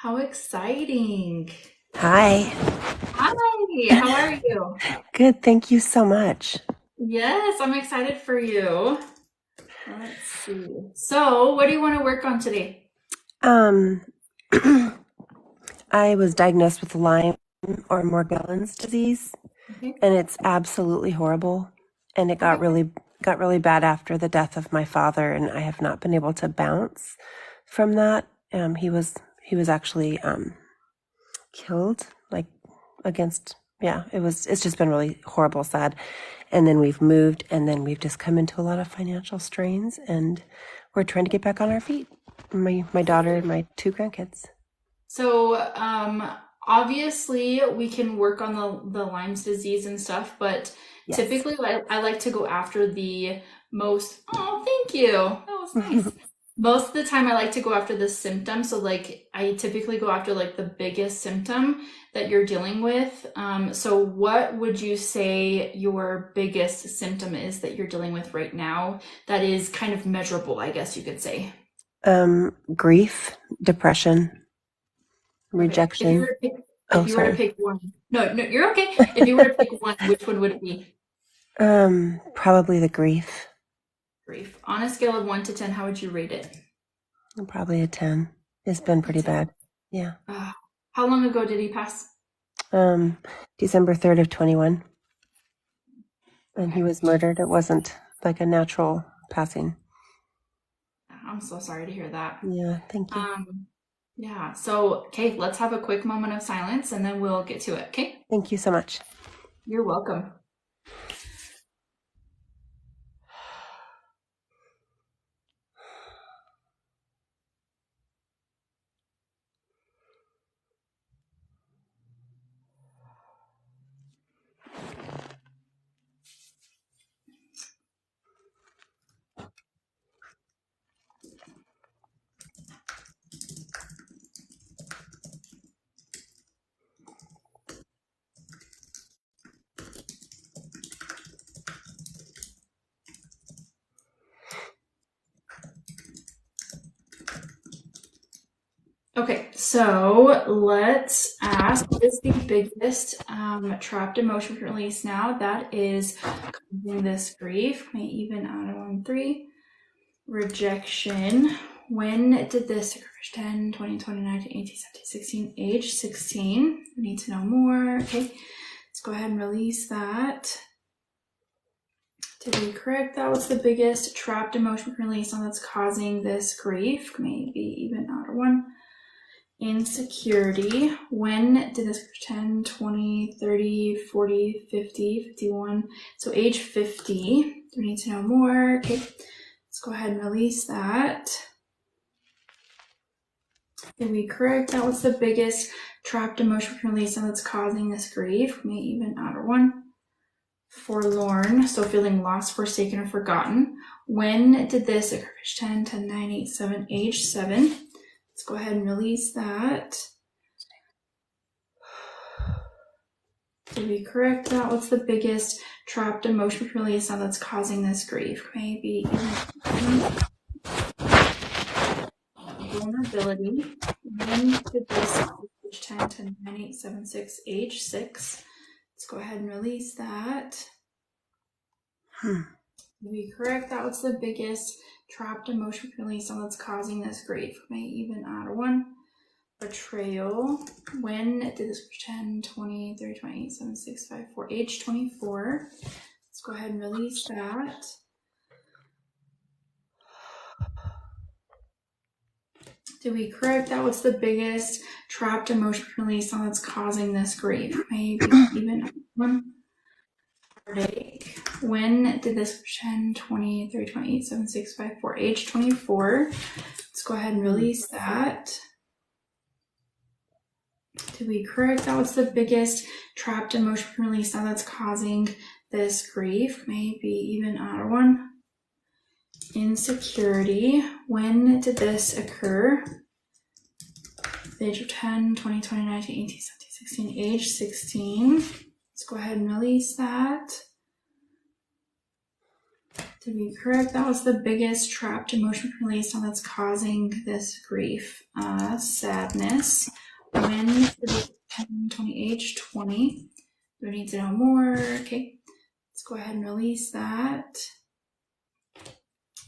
How exciting. Hi. Hi, how are you? Good. Thank you so much. Yes, I'm excited for you. Let's see. So, what do you want to work on today? Um, I was diagnosed with Lyme or Morgellons disease, Okay. and it's absolutely horrible. And it Okay. got really bad after the death of my father, and I have not been able to bounce from that. He was actually killed, like against. Yeah, it's just been really horrible, sad. And then we've moved, and then we've just come into a lot of financial strains, and we're trying to get back on our feet. My daughter and my two grandkids. So, obviously we can work on the Lyme's disease and stuff, but Yes. typically I like to go after the most, oh, thank you. That was nice. Most of the time I like to go after the symptom. So like I typically go after like the biggest symptom that you're dealing with. So what would you say your biggest symptom is that you're dealing with right now that is kind of measurable, I guess you could say? Grief, depression, Okay. rejection. Oh, If you were to sorry. pick one, no, you're okay. If you were to pick one, which one would it be? Probably the grief. Grief. On a scale of 1 to 10, how would you rate it? Probably a 10. It's been A pretty 10. bad. Yeah. How long ago did he pass? Um, December 3rd of 21. And he Okay. was murdered. It wasn't like a natural passing. I'm so sorry to hear that. Yeah, thank you. Um, yeah. So, okay, let's have a quick moment of silence and then we'll get to it. Okay. Thank you so much. You're welcome. Okay, so let's ask what is the biggest trapped emotion release now that is causing this grief? May even out of 1, 3. Rejection. When did this occur? 10, 20, 29, 18, 17, 16, age 16. We need to know more. Okay, let's go ahead and release that. Did we correct that? What's the biggest trapped emotion release on that's causing this grief? Maybe even out of 1. Insecurity. When did this 10, 20, 30, 40, 50, 51? So age 50. Do we need to know more? Okay, let's go ahead and release that. Did we correct that? What's the biggest trapped emotion release and that's causing this grief? Maybe even out of 1. Forlorn, so feeling lost, forsaken, or forgotten. When did this occur? 10, 10, 9, 8, 7, age 7. Let's go ahead and release that. Did we correct that? What's the biggest trapped emotion release now that's causing this grief? Maybe vulnerability. When did this age 10, 10, 9, 8, 7, 6, age 6? Let's go ahead and release that. Did we correct that? What's the biggest trapped emotion release now that's causing this grief? Maybe even out of 1. Betrayal. When did this 10, 20, 30, 28, 7, 6, 5, 4, age 24? Let's go ahead and release that. Did we correct that? What's the biggest trapped emotion release now that's causing this grief? Maybe even 1. Heartache. When did this 10, 20, 30, 28, 7, 6, 5, 4, age 24? Let's go ahead and release that. Did we correct that? What's the biggest trapped emotion release now that's causing this grief? Maybe even out of 1. Insecurity. When did this occur? The age of 10, 20, 20, 19, 18, 17, 16, age 16. Let's go ahead and release that. To be correct, that was the biggest trapped emotion release on that's causing this grief. Sadness. When for the 10, 20 age, 20. Do we need to know more? Okay, let's go ahead and release that.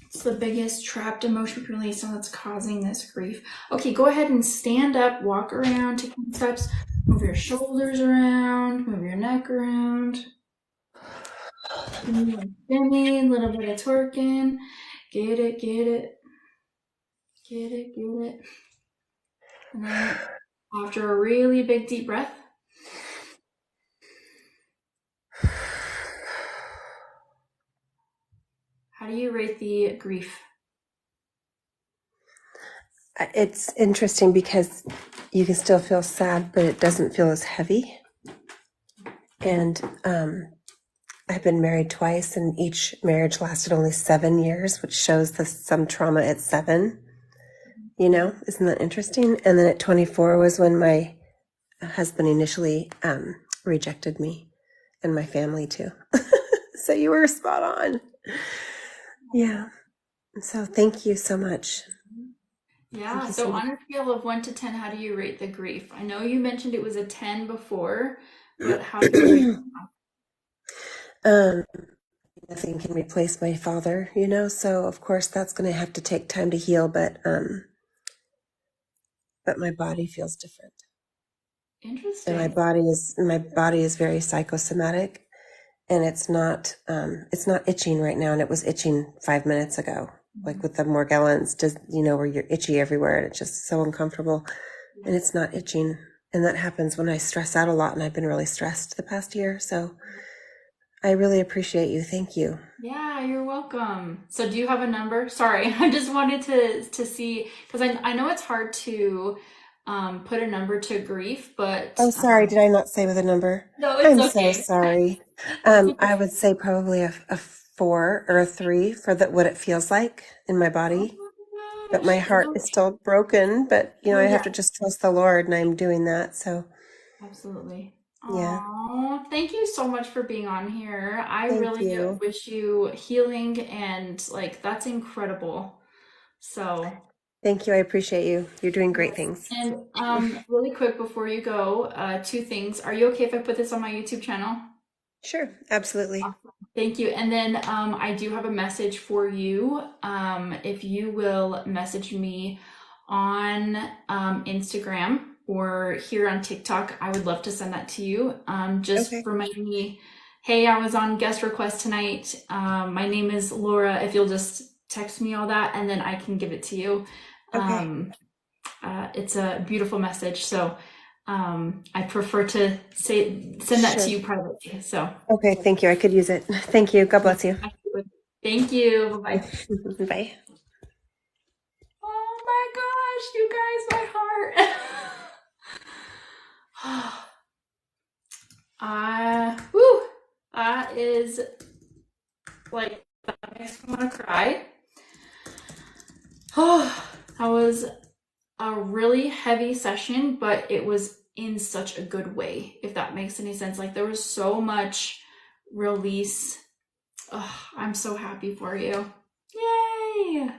It's the biggest trapped emotion release on that's causing this grief. Okay, go ahead and stand up, walk around, take some steps, move your shoulders around, move your neck around. Shimmy, a little bit of twerking. Get it, get it. Get it, get it. And then after a really big deep breath, how do you rate the grief? It's interesting because you can still feel sad, but it doesn't feel as heavy. And I've been married twice, and each marriage lasted only 7 years, which shows some trauma at 7. You know, isn't that interesting? And then at 24 was when my husband initially rejected me and my family too. So you were spot on. Yeah. So thank you so much. Yeah, so on a scale of 1 to 10, how do you rate the grief? I know you mentioned it was a 10 before, but how do you rate it? Nothing can replace my father, you know, so of course that's going to have to take time to heal, but my body feels different. Interesting. And my body is very psychosomatic, and it's not itching right now, and it was itching 5 minutes ago, like with the Morgellons, just, you know, where you're itchy everywhere and it's just so uncomfortable, and it's not itching. And that happens when I stress out a lot, and I've been really stressed the past year. So I really appreciate you. Thank you. Yeah, you're welcome. So do you have a number? Sorry, I just wanted to see, because I know it's hard to put a number to grief, but Oh, sorry. Did I not say with a number? no, it's I'm okay. so sorry. I would say probably a 4 or a 3 for what it feels like in my body. Oh But my my gosh. heart is still broken. But, you know, Well, I have yeah, to just trust the Lord, and I'm doing that. So, absolutely. yeah. Oh, thank you so much for being on here. I Thank really you. wish you healing, and like that's incredible. So, Thank you. I appreciate you. You're doing great yes. things. And really quick before you go, 2 things. Are you okay if I put this on my YouTube channel? Sure. Absolutely. Awesome. Thank you. And then I do have a message for you. If you will message me on Instagram or here on TikTok, I would love to send that to you. Just Okay. remind me, hey, I was on guest request tonight. My name is Laura. If you'll just text me all that, and then I can give it to you. Okay. It's a beautiful message. So I prefer to send that to Sure. you privately. So. Okay. Thank you. I could use it. Thank you. God bless you. Thank you. Bye-bye. Bye. Oh my gosh, you guys, my heart. Whew, that is like, that makes me want to cry. Oh, that was a really heavy session, but it was in such a good way, if that makes any sense. Like, there was so much release. Oh, I'm so happy for you. Yay!